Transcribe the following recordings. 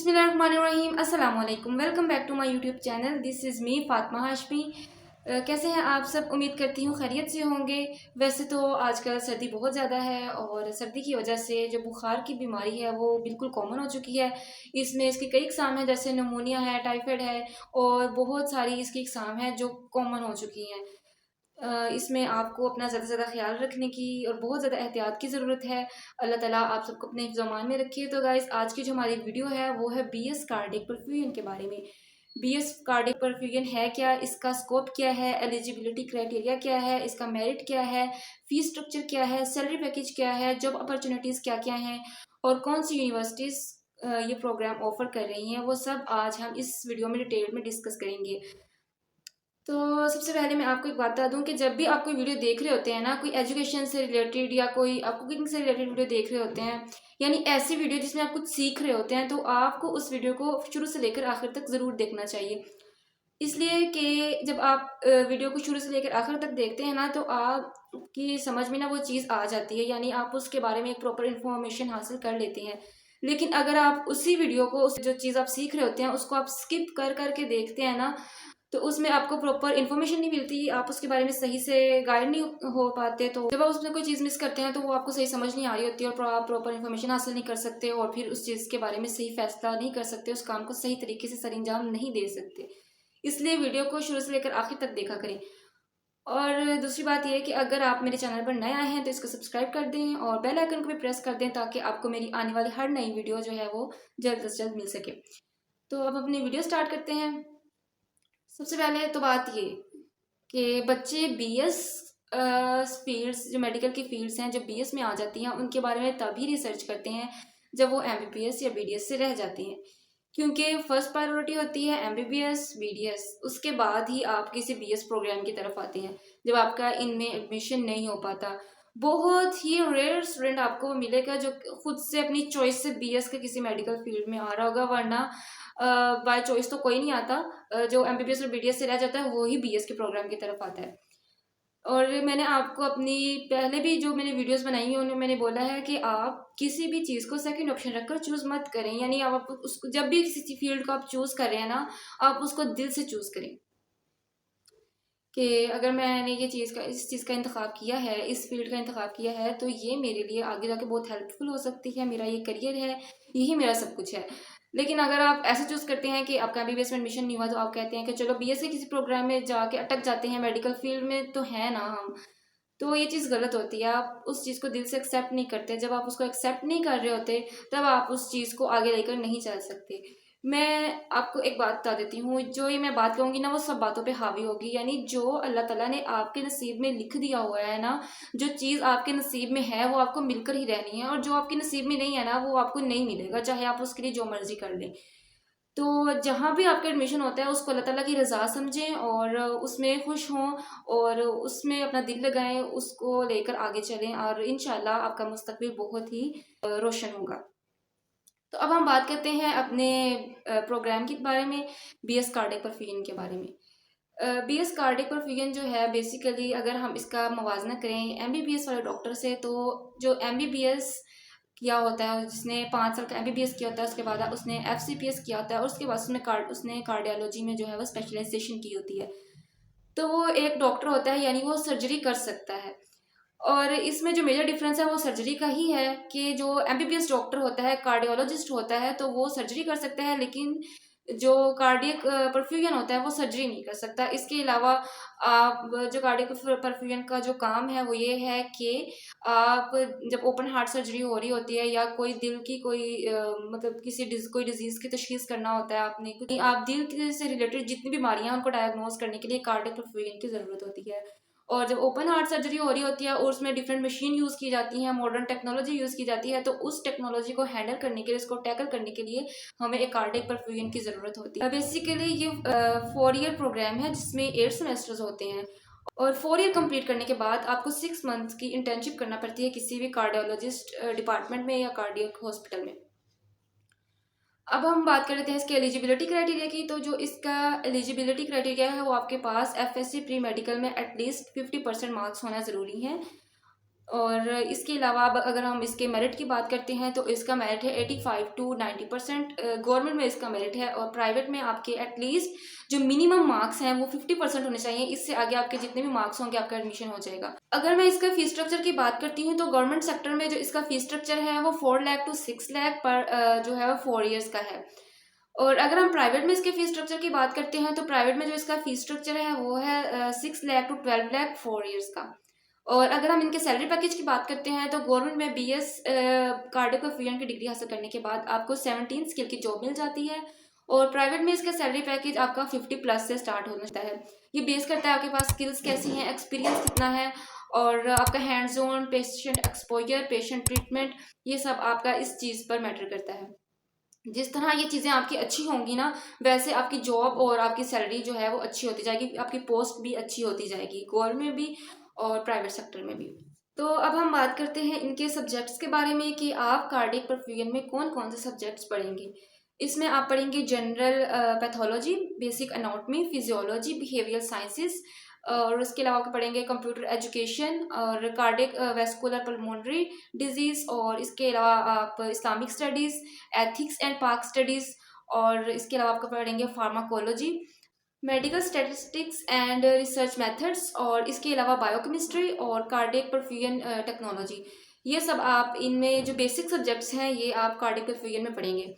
बिस्मिल्लाहिर्रहमानिर्रहीम अस्सलाम वालेकुम। Welcome back to my YouTube channel. This is me Fatima Hashmi. कैसे हैं आप सब? उम्मीद करती हूँ खैरियत से होंगे। वैसे तो आजकल सर्दी बहुत ज़्यादा है और सर्दी की वजह से जो बुखार की बीमारी है वो बिल्कुल कॉमन हो चुकी है। इसमें इसकी कई इकसाम हैं, जैसे निमोनिया है, टाइफाइड है और बहुत सारी इसकी इकसाम हैं जो कॉमन हो चुकी हैं। इसमें आपको अपना ज़्यादा से ज़्यादा ख्याल रखने की और बहुत ज़्यादा एहतियात की ज़रूरत है। अल्लाह ताला आप सबको अपने हिफ्ज़-ओ-अमान में रखे। तो गाइस, आज की जो हमारी वीडियो है वो है बीएस कार्डियक परफ्यूजन के बारे में। बीएस कार्डियक परफ्यूजन है क्या, इसका स्कोप क्या है, एलिजिबिलिटी क्राइटेरिया क्या है, इसका मेरिट क्या है, फीस स्ट्रक्चर क्या है, सैलरी पैकेज क्या है, जॉब अपॉर्चुनिटीज़ क्या क्या हैं और कौन सी यूनिवर्सिटीज़ ये प्रोग्राम ऑफर कर रही हैं, वो सब आज हम इस वीडियो में डिटेल में डिस्कस करेंगे। तो सबसे पहले मैं आपको एक बात बता दूं कि जब भी आप कोई वीडियो देख रहे होते हैं ना, कोई एजुकेशन से रिलेटेड या कोई आप कुकिंग से रिलेटेड वीडियो देख रहे होते हैं, यानी ऐसी वीडियो जिसमें आप कुछ सीख रहे होते हैं, तो आपको उस वीडियो को शुरू से लेकर आखिर तक ज़रूर देखना चाहिए। इसलिए कि जब आप वीडियो को शुरू से लेकर आखिर तक देखते हैं ना, तो आपकी समझ में ना वो चीज़ आ जाती है, यानी आप उसके बारे में एक प्रॉपर इन्फॉर्मेशन हासिल कर लेते हैं। लेकिन अगर आप उसी वीडियो को, उस जो चीज़ आप सीख रहे होते हैं उसको आप स्किप कर करके देखते हैं ना, तो उसमें आपको प्रॉपर इन्फॉर्मेशन नहीं मिलती, आप उसके बारे में सही से गाइड नहीं हो पाते। तो जब आप उसमें कोई चीज़ मिस करते हैं तो वो आपको सही समझ नहीं आ रही होती है और आप प्रॉपर इन्फॉर्मेशन हासिल नहीं कर सकते और फिर उस चीज़ के बारे में सही फैसला नहीं कर सकते, उस काम को सही तरीके से सरअंजाम नहीं दे सकते। इसलिए वीडियो को शुरू से लेकर आखिर तक देखा करें। और दूसरी बात यह है कि अगर आप मेरे चैनल पर नए आए हैं तो इसको सब्सक्राइब कर दें और बेल आइकन को भी प्रेस कर दें, ताकि आपको मेरी आने वाली हर नई वीडियो जो है वो जल्द से जल्द मिल सके। तो अब अपनी वीडियो स्टार्ट करते हैं। सबसे पहले तो बात ये कि बच्चे बीएस फील्ड्स, जो मेडिकल की फील्ड्स हैं, जो बीएस में आ जाती हैं, उनके बारे में तभी रिसर्च करते हैं जब वो एमबीबीएस या बीडीएस से रह जाती हैं, क्योंकि फर्स्ट प्रायोरिटी होती है एमबीबीएस बीडीएस, उसके बाद ही आप किसी बीएस प्रोग्राम की तरफ आते हैं जब आपका इनमें एडमिशन नहीं हो पाता। बहुत ही रेयर स्टूडेंट आपको मिलेगा जो खुद से अपनी चॉइस से बीएस के किसी मेडिकल फील्ड में आ रहा होगा, वरना बाय चॉइस तो कोई नहीं आता। जो एमबीबीएस और बीडीएस से रह जाता है वो ही बीएस के प्रोग्राम की तरफ आता है। और मैंने आपको अपनी पहले भी जो मैंने वीडियोस बनाई हैं उनमें मैंने बोला है कि आप किसी भी चीज़ को सेकंड ऑप्शन रखकर चूज़ मत करें, यानी आप उसको जब भी किसी फील्ड को आप चूज़ कर रहे हैं ना, आप उसको दिल से चूज़ करें कि अगर मैंने ये चीज़ का, इस चीज़ का इंतखाब किया है, इस फील्ड का इंतखाब किया है, तो ये मेरे लिए आगे जाके बहुत हेल्पफुल हो सकती है, मेरा ये करियर है, यही मेरा सब कुछ है। लेकिन अगर आप ऐसे चूज़ करते हैं कि आपका एमबीबीएस में एडमिशन नहीं हुआ, तो आप कहते हैं कि चलो बीएस के किसी प्रोग्राम में जाके अटक जाते हैं, मेडिकल फील्ड में तो है ना हम, तो ये चीज़ गलत होती है। आप उस चीज़ को दिल से एक्सेप्ट नहीं करते। जब आप उसको एक्सेप्ट नहीं कर रहे होते, तब आप उस चीज़ को आगे लेकर नहीं चल सकते। मैं आपको एक बात बता देती हूँ, जो ये मैं बात कहूँगी ना वो सब बातों पे हावी होगी, यानी जो अल्लाह ताला ने आपके नसीब में लिख दिया हुआ है ना, जो चीज़ आपके नसीब में है वो आपको मिलकर ही रहनी है, और जो आपके नसीब में नहीं है ना वो आपको नहीं मिलेगा, चाहे आप उसके लिए जो मर्जी कर लें। तो जहाँ भी आपका एडमिशन होता है उसको अल्लाह ताला की रज़ा समझें और उसमें खुश हों और उसमें अपना दिल लगाएं, उसको लेकर आगे चलें और इंशाल्लाह आपका मुस्तकबिल बहुत ही रोशन होगा। तो अब हम बात करते हैं अपने प्रोग्राम के बारे में, बीएस कार्डियक परफ्यूजन के बारे में। बीएस कार्डियक परफ्यूजन जो है, बेसिकली अगर हम इसका मवाजना करें एमबीबीएस वाले डॉक्टर से, तो जो एमबीबीएस किया होता है, जिसने 5 साल का एमबीबीएस किया होता है, उसके बाद उसने एफसीपीएस किया होता है और उसके बाद उसने कार्डियोलॉजी में जो है वो स्पेशलाइजेशन की होती है, तो वो एक डॉक्टर होता है, यानी वो सर्जरी कर सकता है। और इसमें जो मेजर डिफरेंस है वो सर्जरी का ही है कि जो एमबीबीएस डॉक्टर होता है, कार्डियोलॉजिस्ट होता है, तो वो सर्जरी कर सकता है, लेकिन जो कार्डियक परफ्यूजन होता है वो सर्जरी नहीं कर सकता। इसके अलावा आप जो कार्डियक परफ्यूजन का जो काम है वो ये है कि आप जब ओपन हार्ट सर्जरी हो रही होती है या कोई दिल की कोई मतलब कोई डिजीज़ की तशखीस करना होता है आपने, क्योंकि आप दिल से रिलेटेड जितनी बीमारियां हैं उनको डायग्नोज करने के लिए कार्डियक परफ्यूजन की ज़रूरत होती है। और जब ओपन हार्ट सर्जरी हो रही होती है और उसमें डिफरेंट मशीन यूज़ की जाती है, मॉडर्न टेक्नोलॉजी यूज़ की जाती है, तो उस टेक्नोलॉजी को हैंडल करने के लिए, उसको टैकल करने के लिए हमें एक कार्डियक परफ्यूजन की ज़रूरत होती है। बेसिकली ये 4 ईयर प्रोग्राम है जिसमें 8 सेमेस्टर्स होते हैं और 4 ईयर कंप्लीट करने के बाद आपको 6 मंथ्स की इंटर्नशिप करना पड़ती है किसी भी कार्डियोलॉजिस्ट डिपार्टमेंट में या कार्डियक हॉस्पिटल में। अब हम बात कर लेते हैं इसके एलिजिबिलिटी क्राइटेरिया की। तो जो इसका एलिजिबिलिटी क्राइटेरिया है वो आपके पास एफएससी प्री मेडिकल में एटलीस्ट 50% मार्क्स होना ज़रूरी है। और इसके अलावा अब अगर हम इसके मेरिट की बात करते हैं तो इसका मेरिट है 85 टू 90%। गवर्नमेंट में इसका मेरिट है और प्राइवेट में आपके एटलीस्ट जो मिनिमम मार्क्स हैं वो 50% होने चाहिए। इससे आगे आपके जितने भी मार्क्स होंगे आपका एडमिशन हो जाएगा। अगर मैं इसका फीस स्ट्रक्चर की बात करती हूँ तो गवर्नमेंट सेक्टर में जो इसका फीस स्ट्रक्चर है वो 4 लाख टू 6 लाख पर जो है वो 4 ईयर्स का है। और अगर हम प्राइवेट में इसके फीस स्ट्रक्चर की बात करते हैं तो प्राइवेट में जो इसका फीस स्ट्रक्चर है वो है 6 लाख टू 12 लाख 4 ईयर्स का। और अगर हम इनके सैलरी पैकेज की बात करते हैं तो गवर्नमेंट में बीएस कार्डियोग्राफियन की डिग्री हासिल करने के बाद आपको 17 स्किल की जॉब मिल जाती है। और प्राइवेट में इसका सैलरी पैकेज आपका 50+ से स्टार्ट हो जाता है। ये बेस करता है आपके पास स्किल्स कैसी हैं, एक्सपीरियंस कितना है और आपका hands on, patient exposure, patient treatment, ये सब आपका इस चीज़ पर मैटर करता है। जिस तरह ये चीज़ें आपकी अच्छी होंगी ना वैसे आपकी जॉब और आपकी सैलरी जो है वो अच्छी होती जाएगी, आपकी पोस्ट भी अच्छी होती जाएगी, गवर्नमेंट में भी और प्राइवेट सेक्टर में भी। तो अब हम बात करते हैं इनके सब्जेक्ट्स के बारे में कि आप कार्डियक परफ्यूजन में कौन कौन से सब्जेक्ट्स पढ़ेंगे। इसमें आप पढ़ेंगे general pathology, basic anatomy, physiology, behavioural sciences और उसके अलावा आप पढ़ेंगे कंप्यूटर एजुकेशन और कार्डियक वेस्कुलर पल्मोनरी डिजीज़ और इसके अलावा आप इस्लामिक स्टडीज़, एथिक्स एंड पाक स्टडीज़ और इसके अलावा आपको पढ़ेंगे pharmacology, medical statistics and research methods और इसके अलावा बायोकेमिस्ट्री और कार्डियक परफ्यूजन टेक्नोलॉजी। ये सब आप इनमें जो बेसिक सब्जेक्ट्स हैं ये आप कार्डियक परफ्यूजन में पढ़ेंगे।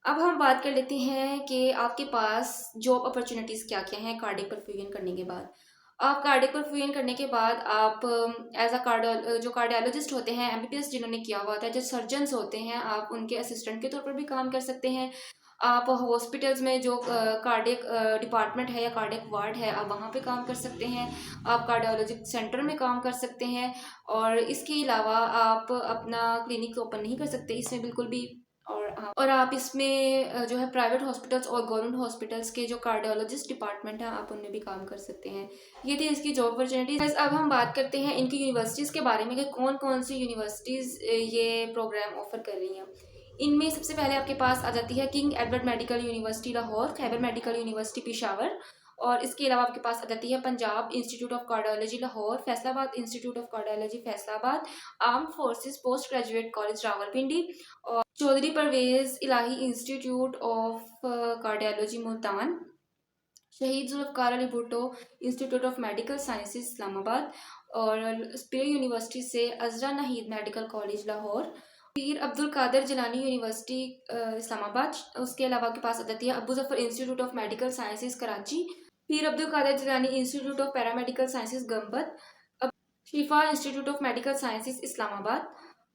अब हम बात कर लेते हैं कि आपके पास जॉब अपॉर्चुनिटीज़ क्या क्या हैं कार्डियक परफ्यूजन करने के बाद। आप कार्डियक परफ्यूजन करने के बाद आप एज अ जो कार्डियोलॉजिस्ट होते हैं एमबीबीएस जिन्होंने किया हुआ था, जो सर्जन्स होते हैं, आप उनके असिस्टेंट के तौर पर भी काम कर सकते हैं। आप हॉस्पिटल्स में जो कार्डियक डिपार्टमेंट है या कार्डियक वार्ड है आप वहाँ पे काम कर सकते हैं। आप कार्डियोलॉजी सेंटर में काम कर सकते हैं और इसके अलावा आप अपना क्लिनिक ओपन नहीं कर सकते इसमें बिल्कुल भी। और आप इसमें जो है प्राइवेट हॉस्पिटल्स और गवर्नमेंट हॉस्पिटल्स के जो कार्डियोलॉजिस्ट डिपार्टमेंट है आप उनमें भी काम कर सकते हैं। ये थी इसकी जॉब अपॉर्चुनिटीज। अब हम बात करते हैं इनकी यूनिवर्सिटीज़ के बारे में कि कौन कौन सी यूनिवर्सिटीज़ ये प्रोग्राम ऑफर कर रही हैं। इनमें सबसे पहले आपके पास आ जाती है king Edward medical university Lahore, Khyber medical university Peshawar और इसके अलावा आपके पास आ जाती है Punjab institute of cardiology Lahore, Faisalabad institute of cardiology Faisalabad, arm forces post graduate college Rawalpindi और चौधरी परवेज इलाही इंस्टीट्यूट ऑफ कार्डियोलॉजी मुल्तान, शहीद Zulfiqar Ali Bhutto institute of medical sciences Islamabad और स्पेयर यूनिवर्सिटी से अजरा नहीद मेडिकल कॉलेज लाहौर, पीर अब्दुल कादिर जिलानी यूनिवर्सिटी इस्लामाबाद। उसके अलावा आपके पास आ जाती है Abu Zafar institute of medical sciences Karachi, Pir Abdul Qadir Jilani institute of paramedical sciences Gambat, अब Shifa institute of medical sciences Islamabad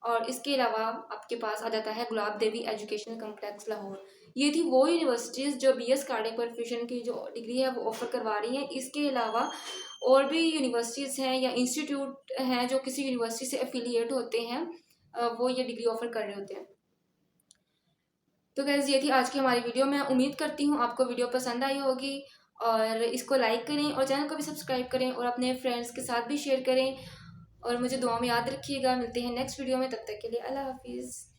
और इसके अलावा आपके पास आ जाता है गुलाब देवी एजुकेशनल कम्प्लेक्स लाहौर। ये थी वो यूनिवर्सिटीज़ जो बीएस कार्डियक परफ्यूजन की जो डिग्री है वो ऑफर करवा रही हैं। इसके अलावा और भी यूनिवर्सिटीज़ हैं या इंस्टीट्यूट हैं जो किसी यूनिवर्सिटी से एफिलिएट होते हैं, वो ये डिग्री ऑफर कर रहे होते हैं। तो गाइस ये थी आज की हमारी वीडियो। मैं उम्मीद करती हूँ आपको वीडियो पसंद आई होगी और इसको लाइक करें और चैनल को भी सब्सक्राइब करें और अपने फ्रेंड्स के साथ भी शेयर करें और मुझे दुआ में याद रखिएगा। मिलते हैं नेक्स्ट वीडियो में, तब तक के लिए अल्लाह हाफिज़।